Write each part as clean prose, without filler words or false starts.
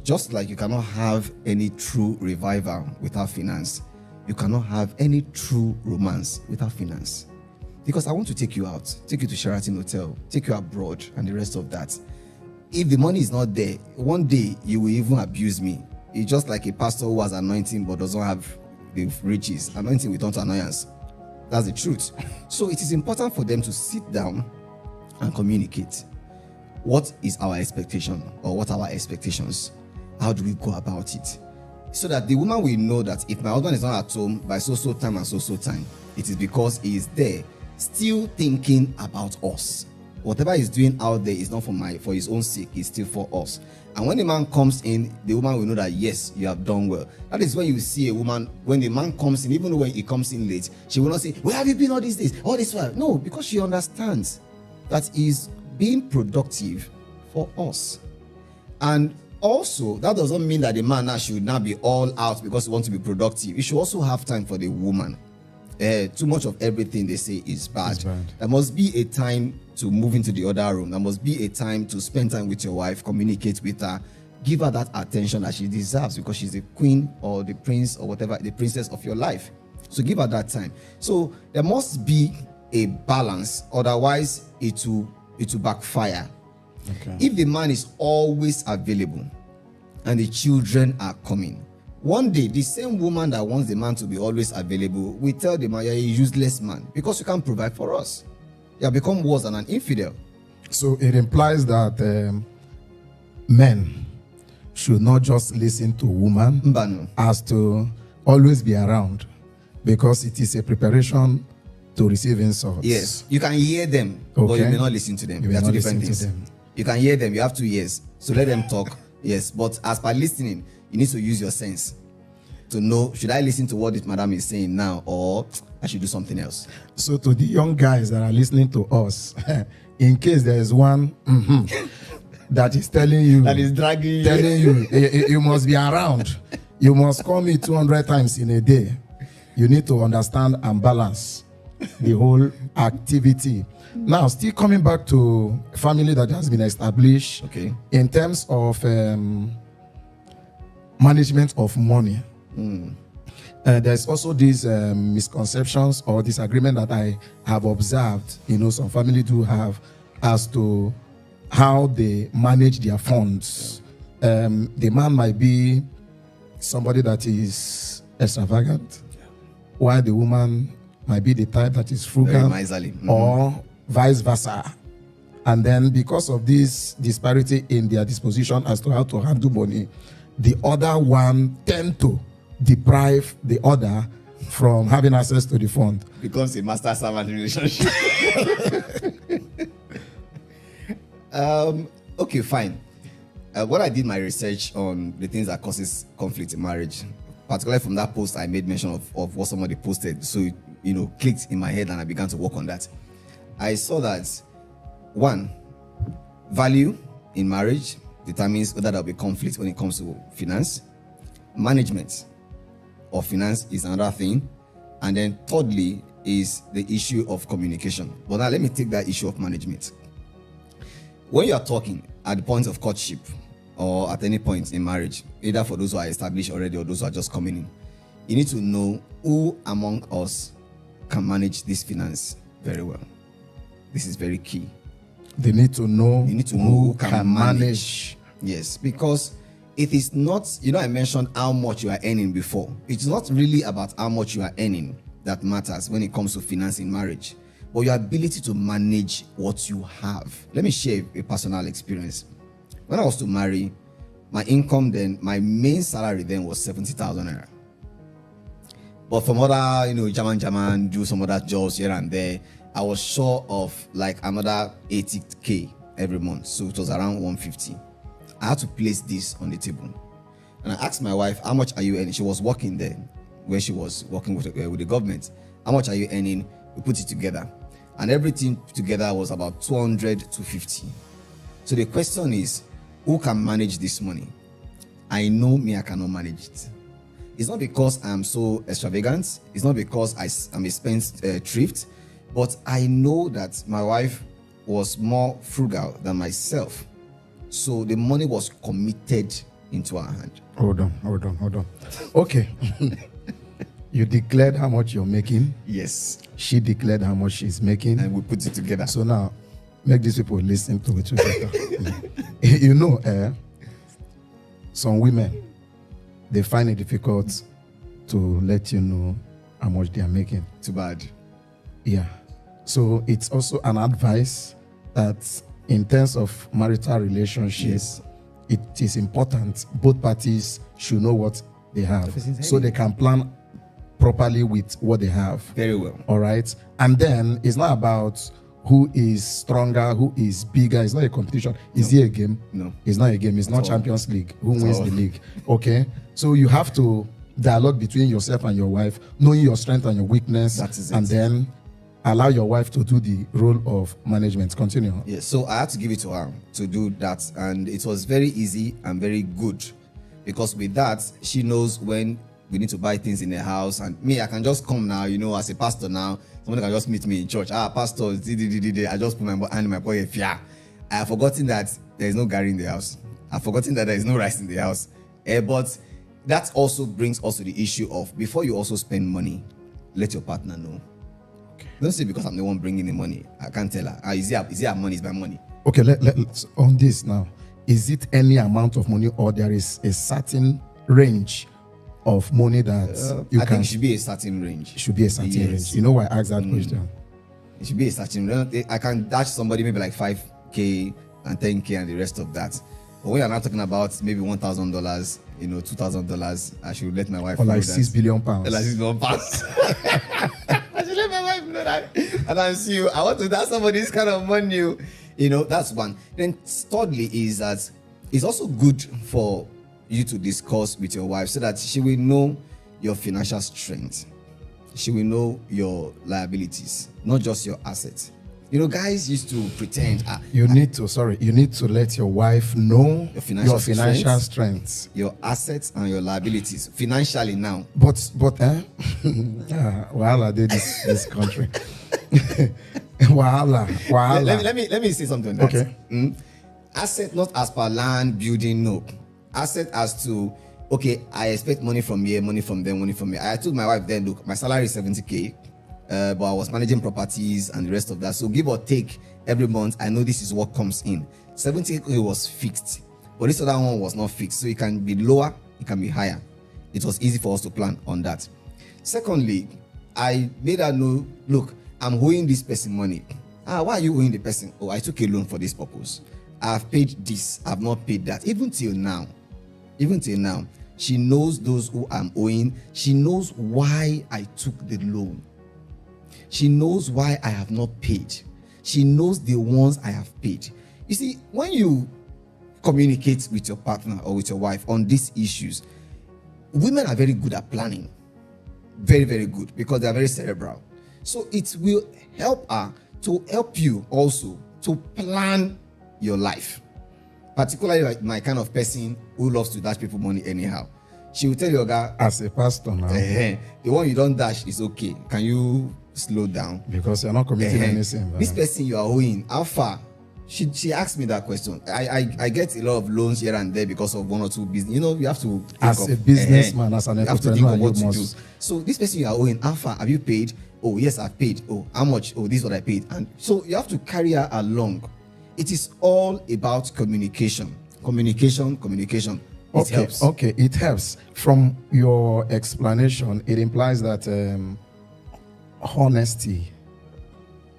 Just like you cannot have any true revival without finance, you cannot have any true romance without finance. Because I want to take you out, take you to Sheraton Hotel, take you abroad, and the rest of that. If the money is not there, one day you will even abuse me. It's just like a pastor who has anointing but doesn't have the riches. Anointing will turn to annoyance. That's the truth. So it is important for them to sit down and communicate. What is our expectation, or what are our expectations? How do we go about it? So that the woman will know that if my husband is not at home by so time and so time, it is because he is there still thinking about us. Whatever he's doing out there is not for his own sake, it's still for us. And when the man comes in, the woman will know that yes, you have done well. That is when you see a woman, when the man comes in, even when he comes in late, she will not say, where have you been all these days, all this while? No, because she understands that he's being productive for us. And also, that doesn't mean that the man now should not be all out because he wants to be productive. He should also have time for the woman. Too much of everything they say is bad. There must be a time to move into the other room. There must be a time to spend time with your wife, communicate with her, give her that attention that she deserves because she's the queen or the prince or whatever, the princess of your life. So give her that time. So there must be a balance, otherwise it will backfire. Okay. If the man is always available and the children are coming, one day the same woman that wants the man to be always available will tell the man, you're a useless man because you can't provide for us. You have become worse than an infidel. So it implies that men should not just listen to women as to always be around, because it is a preparation to receive insults. Yes, you can hear them, but you may not listen to them. They are two different things. You can hear them, you have 2 ears, so let them talk. Yes, but as per listening, you need to use your sense to know, should I listen to what this madam is saying now, or I should do something else? So to the young guys that are listening to us, in case there is one that is telling you, that is dragging telling you, you must be around, you must call me 200 times in a day, you need to understand and balance the whole activity. Now, still coming back to family that has been established, okay, in terms of management of money. There's also these misconceptions or disagreement that I have observed, some family do have, as to how they manage their funds. The man might be somebody that is extravagant, while the woman might be the type that is frugal, or vice versa. And then because of this disparity in their disposition as to how to handle money, the other one tend to deprive the other from having access to the fund. Becomes a master-servant relationship. Okay, fine. When I did my research on the things that causes conflict in marriage, particularly from that post I made mention of what somebody posted, so it clicked in my head and I began to work on that. I saw that, one, value in marriage determines whether there will be conflict when it comes to finance. Management of finance is another thing. And then thirdly is the issue of communication. But now let me take that issue of management. When you are talking at the point of courtship or at any point in marriage, either for those who are established already or those who are just coming in, you need to know who among us can manage this finance very well. This is very key. They need to know, who can manage. Yes, because it is not, I mentioned how much you are earning before. It's not really about how much you are earning that matters when it comes to finance in marriage, but your ability to manage what you have. Let me share a personal experience. When I was to marry, my income then, my main salary then was 70,000 naira. But from other, German, do some other jobs here and there, I was short of like another 80K every month. So it was around 150. I had to place this on the table. And I asked my wife, how much are you earning? She was working there, where she was working with the government. How much are you earning? We put it together. And everything together was about 200 to 50. So the question is, who can manage this money? I know me, I cannot manage it. It's not because I'm so extravagant. It's not because I'm a spendthrift. But I know that my wife was more frugal than myself. So the money was committed into her hand. Hold on. Okay. You declared how much you're making. Yes. She declared how much she's making. And we put it together. So now, make these people listen to it together. You know, some women, they find it difficult to let you know how much they are making. Too bad. Yeah. So it's also an advice that in terms of marital relationships, it is important both parties should know what they have so they can plan properly with what they have. Very well. All right. And then it's not about who is stronger, who is bigger. It's not a competition. Is it a game? No. It's not a game. It's not Champions League. Who wins the league? Okay. So you have to dialogue between yourself and your wife, knowing your strength and your weakness. That is it. And then allow your wife to do the role of management. Continue. Yes. So I had to give it to her to do that. And it was very easy and very good. Because with that, she knows when we need to buy things in the house. And me, I can just come now, as a pastor now. Somebody can just meet me in church. Pastor, I just put my hand in my pocket. Yeah. I have forgotten that there is no Gary in the house. I've forgotten that there is no rice in the house. But that also brings us to the issue of, before you also spend money, let your partner know. Okay. Don't say because I'm the one bringing the money, I can't tell her. Is it her money? Is my money? Okay, let's on this now. Is it any amount of money, or there is a certain range of money that you I can? think it should be a certain range. It should be a certain range. You know why I asked that question? It should be a certain range. I can dash somebody maybe like 5K and 10K and the rest of that. But when you're not talking about maybe $1,000, $2,000, I should let my wife Or know like that. £6 billion. Like £6 billion. I should let my wife know that. And I'm you. I want to dash somebody this kind of money. That's one. Then thirdly is that it's also good for you to discuss with your wife so that she will know your financial strength. She will know your liabilities, not just your assets. Guys used to pretend. You need to let your wife know your financial strength, your assets and your liabilities financially now. But wahala did this country. wahala. Let me say something on that. Okay. Asset not as per land building, no. Asset as to, okay, I expect money from here, money from them, money from me. I told my wife then, look, my salary is 70K. But I was managing properties and the rest of that. So give or take every month, I know this is what comes in. 70K was fixed, but this other one was not fixed. So it can be lower, it can be higher. It was easy for us to plan on that. Secondly, I made her know, look, I'm owing this person money. Why are you owing the person? Oh, I took a loan for this purpose. I've paid this, I've not paid that. Even till now, she knows those who I'm owing. She knows why I took the loan. She knows why I have not paid. She knows the ones I have paid. You see, when you communicate with your partner or with your wife on these issues, women are very good at planning. Very, very good, because they are very cerebral. So it will help her to help you also to plan your life. Particularly like my kind of person who loves to dash people money anyhow. She will tell you, Oyagha, as a pastor now, the one you don't dash is okay. Can you slow down? Because you're not committing anything. This person you are owing, how far? She asked me that question. I get a lot of loans here and there because of one or two business. You have to think as a businessman, as an entrepreneur, what to do. So this person you are owing, how far? Have you paid? Oh yes, I've paid. Oh, how much? Oh, this is what I paid. And so you have to carry her along. It is all about communication. Communication. It helps. Okay, it helps. From your explanation, it implies that honesty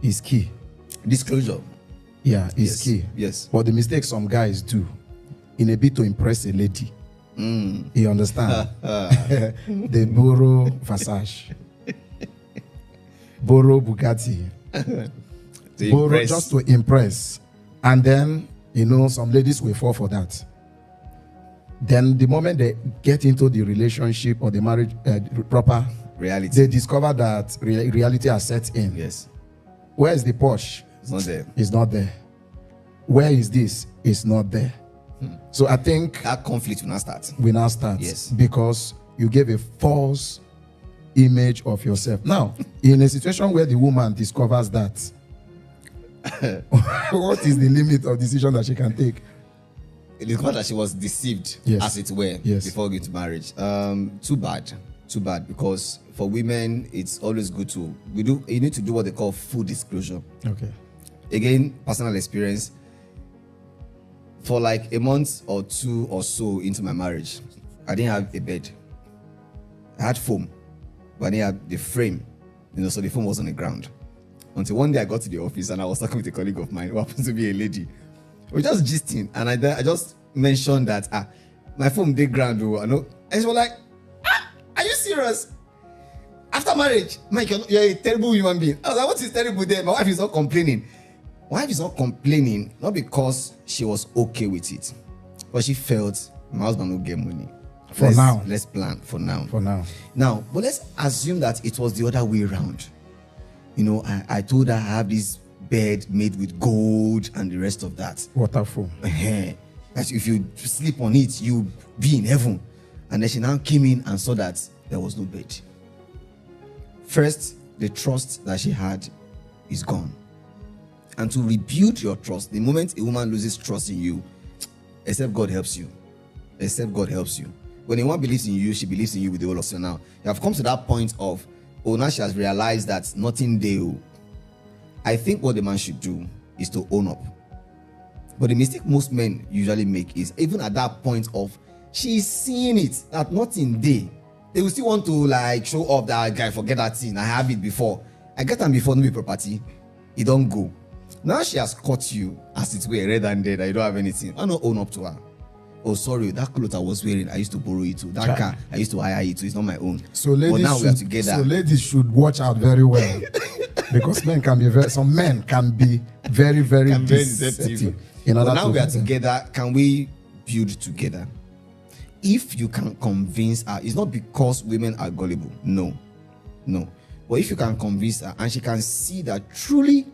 is key. Disclosure. Yeah, is key. Yes. But the mistake some guys do, in a bit to impress a lady, you understand? They borrow Versace, borrow Bugatti, borrow just to impress. And then, some ladies will fall for that. Then the moment they get into the relationship or the marriage proper reality, they discover that reality has set in. Yes. Where is the Porsche? It's not there. It's not there. Where is this? It's not there. So I think that conflict will now start. Yes. Because you gave a false image of yourself. Now, in a situation where the woman discovers that, what is the limit of decision that she can take? discovered that she was deceived, Yes. as it were, Yes. before going to marriage. Too bad, because for women, it's always good to you need to do what they call full disclosure. Okay. Again, personal experience. For like a month or two or so into my marriage, I didn't have a bed. I had foam, but I didn't have the frame. So the foam was on the ground. Until one day I got to the office and I was talking with a colleague of mine who happens to be a lady. We were just gisting, and I just mentioned that my foam did ground. And she was like, are you serious? After marriage, Mike, you're a terrible human being. I was like, what is terrible there? My wife is not complaining. My wife is not complaining, not because she was okay with it, but she felt my husband will get money. Let's plan for now. Now, but let's assume that it was the other way around. I told her I have this bed made with gold and the rest of that. Waterfall. That if you sleep on it, you'll be in heaven. And then she now came in and saw that there was no bed. First, the trust that she had is gone. And to rebuild your trust, the moment a woman loses trust in you, except God helps you. When a woman believes in you, she believes in you with the whole of you. Now, you have come to that point of, now she has realized that nothing there. I think what the man should do is to own up. But the mistake most men usually make is, even at that point of, she's seeing it, that nothing there. They will still want to show off that guy, forget that thing, I have it before. I get them before, no be property. It don't go. Now she has caught you, as it were, red-handed, that you don't have anything. Why not own up to her? Oh, sorry, that clothes I was wearing, I used to borrow it too. That car, I used to hire it too. It's not my own. So ladies, but now we are together. So ladies should watch out very well, because some men can be very, very deceptive. But now we are together. Can we build together? If you can convince her, it's not because women are gullible. No. But if you can convince her, and she can see that truly,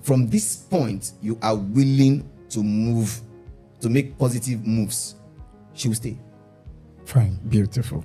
from this point, you are willing to move, to make positive moves, she will stay. Fine. Beautiful.